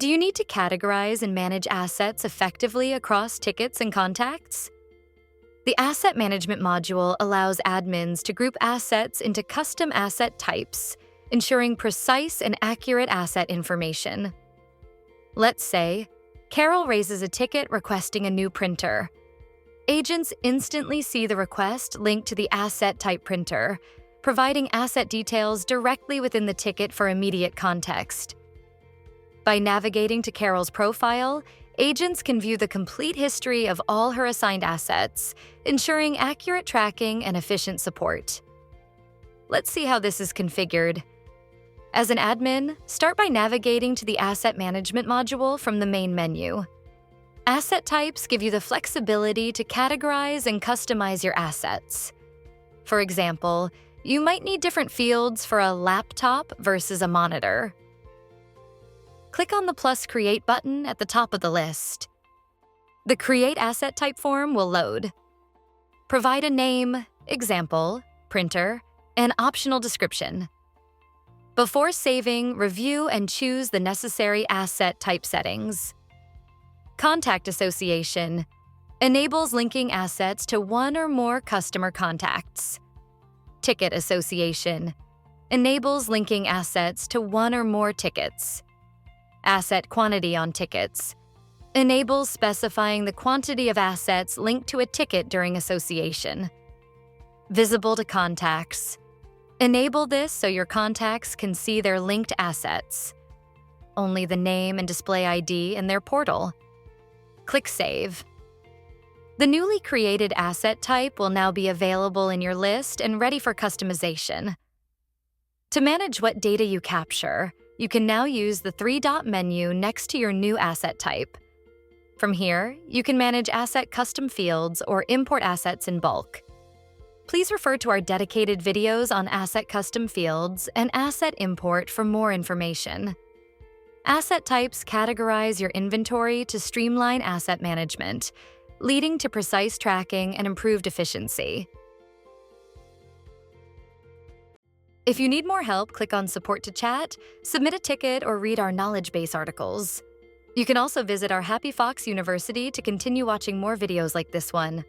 Do you need to categorize and manage assets effectively across tickets and contacts? The Asset Management module allows admins to group assets into custom asset types, ensuring precise and accurate asset information. Let's say, Carol raises a ticket requesting a new printer. Agents instantly see the request linked to the asset type printer, providing asset details directly within the ticket for immediate context. By navigating to Carol's profile, agents can view the complete history of all her assigned assets, ensuring accurate tracking and efficient support. Let's see how this is configured. As an admin, start by navigating to the Asset Management module from the main menu. Asset types give you the flexibility to categorize and customize your assets. For example, you might need different fields for a laptop versus a monitor. Click on the plus Create button at the top of the list. The Create Asset Type form will load. Provide a name, example, printer, and optional description. Before saving, review and choose the necessary asset type settings. Contact Association enables linking assets to one or more customer contacts. Ticket Association enables linking assets to one or more tickets. Asset Quantity on tickets enables specifying the quantity of assets linked to a ticket during association. Visible to contacts. Enable this so your contacts can see their linked assets. Only the name and display ID in their portal. Click Save. The newly created asset type will now be available in your list and ready for customization. To manage what data you capture, you can now use the three-dot menu next to your new asset type. From here, you can manage asset custom fields or import assets in bulk. Please refer to our dedicated videos on asset custom fields and asset import for more information. Asset types categorize your inventory to streamline asset management, leading to precise tracking and improved efficiency. If you need more help, click on Support to chat, submit a ticket, or read our knowledge base articles. You can also visit our HappyFox University to continue watching more videos like this one.